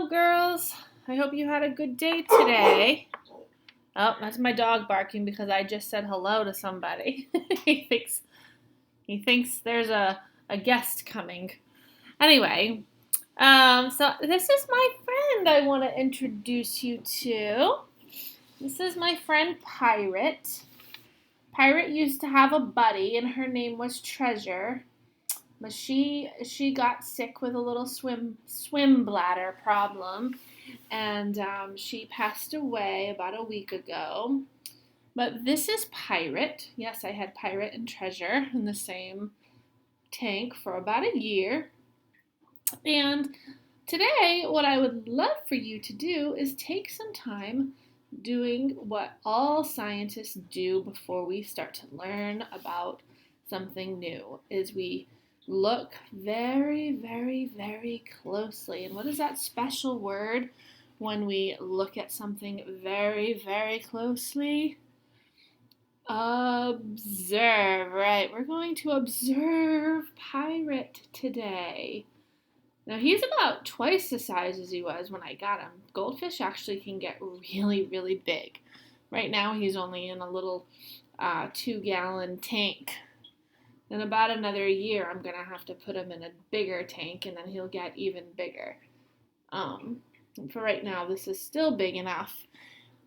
Hello, girls. I hope you had a good day today. Oh, that's my dog barking because I just said hello to somebody. he thinks there's a guest coming. Anyway, so this is my friend I want to introduce you to. This is my friend Pirate. Pirate used to have a buddy, and her name was Treasure. But she got sick with a little swim bladder problem, and she passed away about a week ago. But this is Pirate. Yes, I had Pirate and Treasure in the same tank for about a year. And today, what I would love for you to do is take some time doing what all scientists do before we start to learn about something new, is we look very, very, very closely. And what is that special word when we look at something very, very closely? Observe, right? We're going to observe Pirate today. Now, he's about twice the size as he was when I got him. Goldfish actually can get really, really big. Right now, he's only in a little 2-gallon tank. In about another year, I'm going to have to put him in a bigger tank, and then he'll get even bigger. For right now, this is still big enough.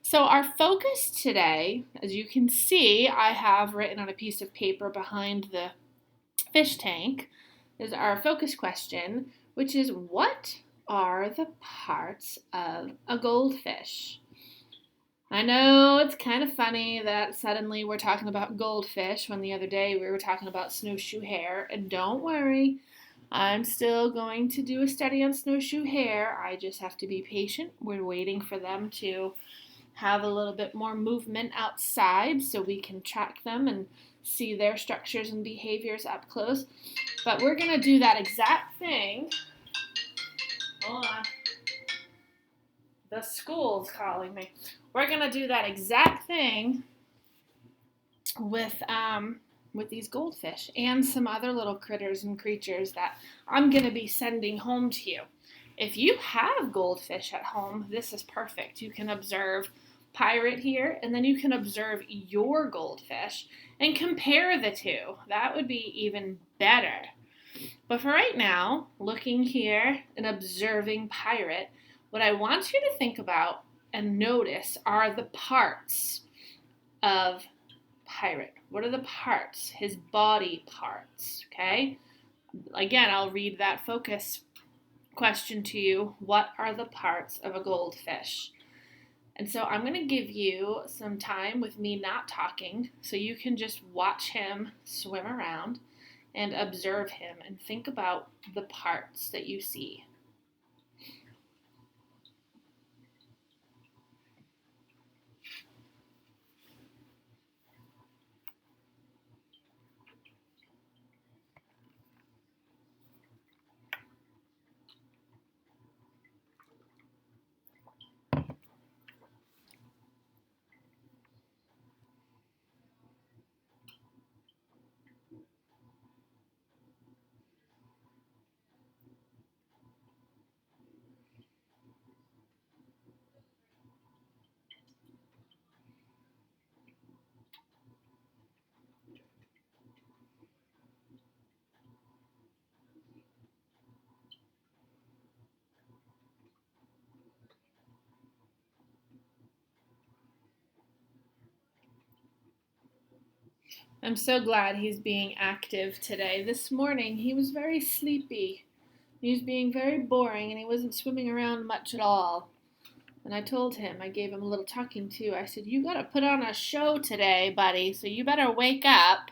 So our focus today, as you can see, I have written on a piece of paper behind the fish tank, is our focus question, which is, what are the parts of a goldfish? I know it's kind of funny that suddenly we're talking about goldfish when the other day we were talking about snowshoe hare. And don't worry, I'm still going to do a study on snowshoe hare. I just have to be patient. We're waiting for them to have a little bit more movement outside so we can track them and see their structures and behaviors up close. But we're going to do that exact thing. Hold on. The school's calling me. We're going to do that exact thing with these goldfish and some other little critters and creatures that I'm going to be sending home to you. If you have goldfish at home, this is perfect. You can observe Pirate here, and then you can observe your goldfish and compare the two. That would be even better. But for right now, looking here and observing Pirate, what I want you to think about and notice are the parts of Pirate. What are the parts? His body parts, okay? Again, I'll read that focus question to you. What are the parts of a goldfish? And so I'm going to give you some time with me not talking so you can just watch him swim around and observe him and think about the parts that you see. I'm so glad he's being active today. This morning he was very sleepy. He was being very boring and he wasn't swimming around much at all. And I told him, I gave him a little talking to. I said, you gotta put on a show today, buddy, so you better wake up.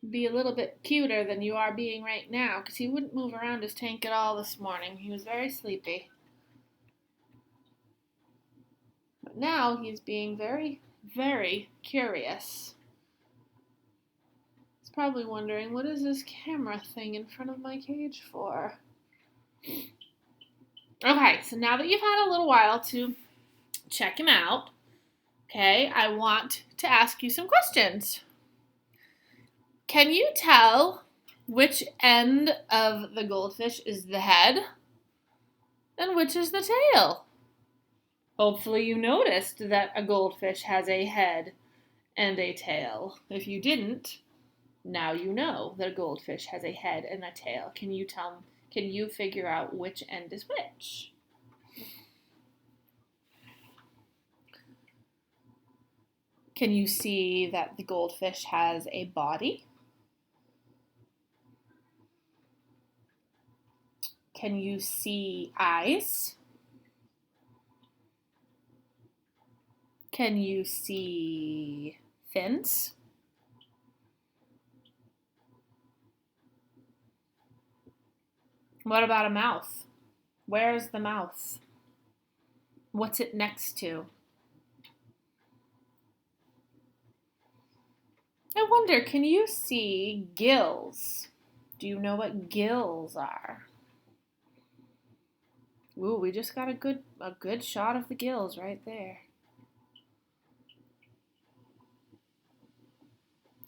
Be a little bit cuter than you are being right now, because he wouldn't move around his tank at all this morning. He was very sleepy. But now he's being very, very curious. Probably wondering, what is this camera thing in front of my cage for? Okay, so now that you've had a little while to check him out, okay, I want to ask you some questions. Can you tell which end of the goldfish is the head and which is the tail? Hopefully you noticed that a goldfish has a head and a tail. If you didn't, now you know that a goldfish has a head and a tail. Can you figure out which end is which? Can you see that the goldfish has a body? Can you see eyes? Can you see fins? What about a mouth? Where's the mouth? What's it next to? I wonder, can you see gills? Do you know what gills are? Ooh, we just got a good shot of the gills right there.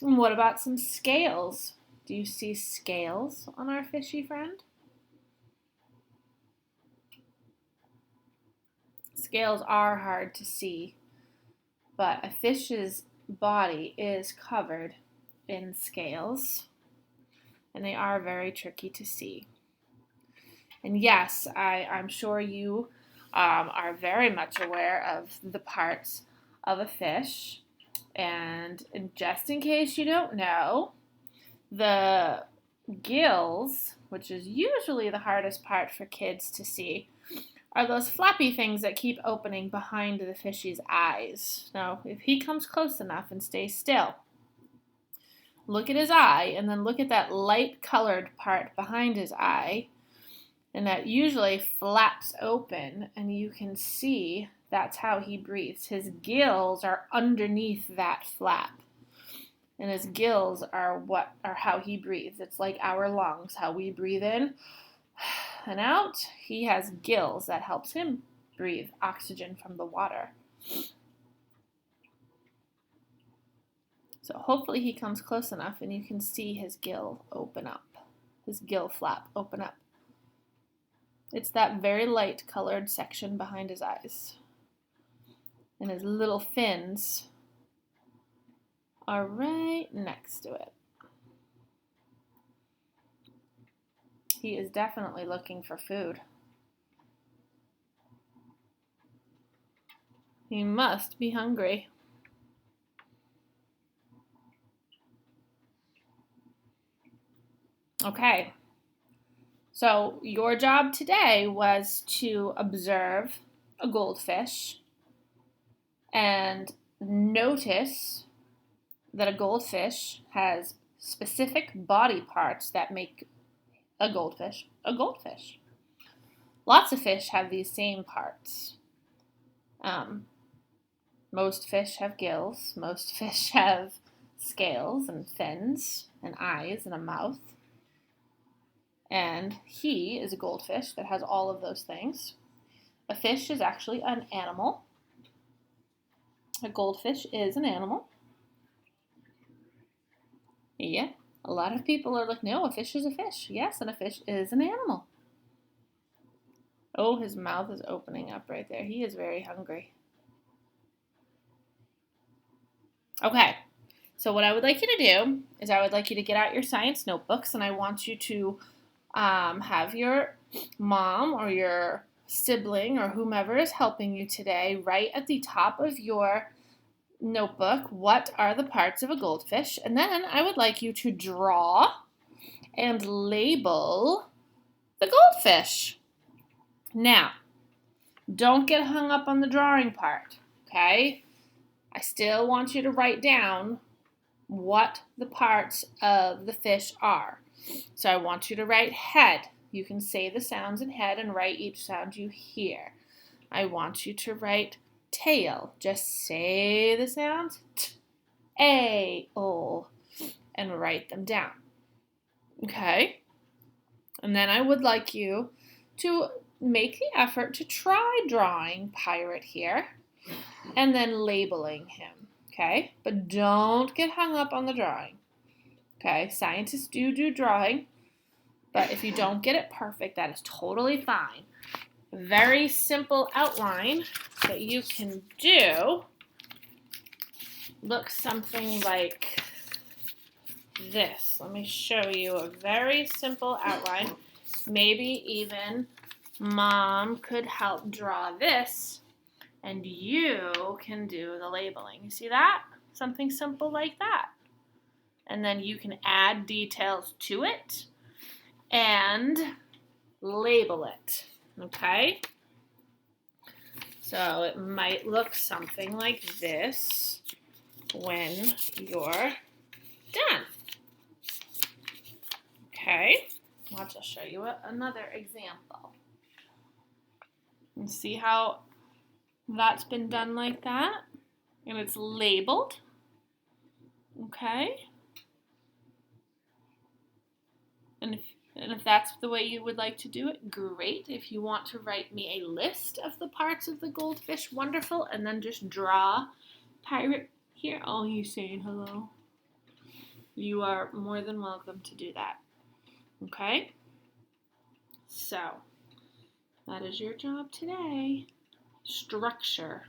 And what about some scales? Do you see scales on our fishy friend? Scales are hard to see, but a fish's body is covered in scales, and they are very tricky to see. And yes, I'm sure you are very much aware of the parts of a fish. And just in case you don't know, the gills, which is usually the hardest part for kids to see, are those flappy things that keep opening behind the fishy's eyes. Now, if he comes close enough and stays still, look at his eye and then look at that light colored part behind his eye, and that usually flaps open, and you can see that's how he breathes. His gills are underneath that flap. And his gills are how he breathes. It's like our lungs, how we breathe in and out. He has gills that helps him breathe oxygen from the water. So hopefully he comes close enough and you can see his gill open up. His gill flap open up. It's that very light colored section behind his eyes. And his little fins are right next to it. He is definitely looking for food. He must be hungry. Okay, so your job today was to observe a goldfish and notice that a goldfish has specific body parts that make a goldfish a goldfish. Lots of fish have these same parts. Most fish have gills. Most fish have scales and fins and eyes and a mouth. And he is a goldfish that has all of those things. A fish is actually an animal. A goldfish is an animal. Yeah, a lot of people are like, no, a fish is a fish. Yes, and a fish is an animal. Oh, his mouth is opening up right there. He is very hungry. Okay, so what I would like you to do is I would like you to get out your science notebooks, and I want you to have your mom or your sibling or whomever is helping you today write at the top of your notebook what are the parts of a goldfish, and then I would like you to draw and label the goldfish. Now, don't get hung up on the drawing part, okay? I still want you to write down what the parts of the fish are. So I want you to write head. You can say the sounds in head and write each sound you hear. I want you to write tail. Just say the sounds t, a, o, and write them down. Okay? And then I would like you to make the effort to try drawing Pirate here and then labeling him. Okay? But don't get hung up on the drawing. Okay? Scientists do drawing, but if you don't get it perfect, that is totally fine. very simple outline that you can do looks something like this. Let me show you a very simple outline. Maybe even Mom could help draw this, and you can do the labeling. You see that? Something simple like that. And then you can add details to it and label it, okay? So it might look something like this when you're done. Okay, watch, I'll show you another example. And see how that's been done like that? And it's labeled, okay? And if that's the way you would like to do it, great. If you want to write me a list of the parts of the goldfish, wonderful. And then just draw pirate here. Oh, he's saying hello. You are more than welcome to do that. Okay? So, that is your job today. Structure.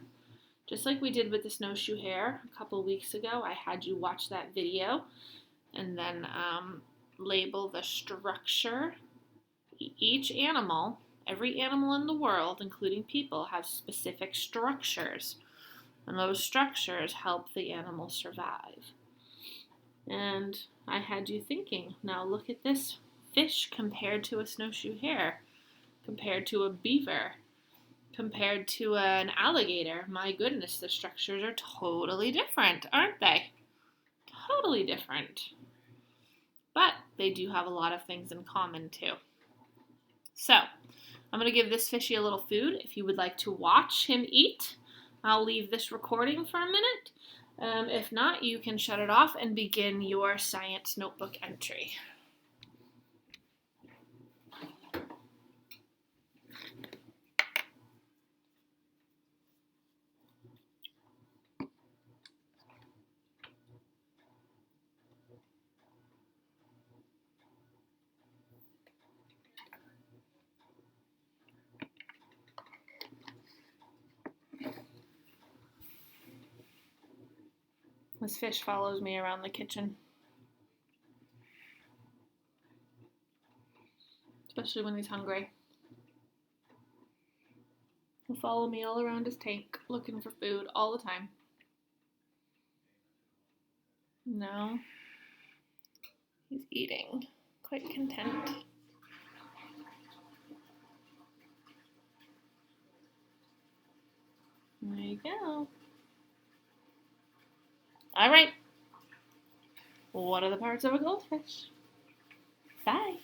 Just like we did with the snowshoe hare a couple weeks ago, I had you watch that video and then label the structure. Each animal, every animal in the world, including people, have specific structures. And those structures help the animal survive. And I had you thinking, now look at this fish compared to a snowshoe hare, compared to a beaver, compared to an alligator. My goodness, the structures are totally different, aren't they? Totally different. But they do have a lot of things in common too. So, I'm going to give this fishy a little food. If you would like to watch him eat, I'll leave this recording for a minute. If not, you can shut it off and begin your science notebook entry. This fish follows me around the kitchen, especially when he's hungry. He'll follow me all around his tank, looking for food all the time. No, he's eating, quite content. There you go. All right. What are the parts of a goldfish? Bye.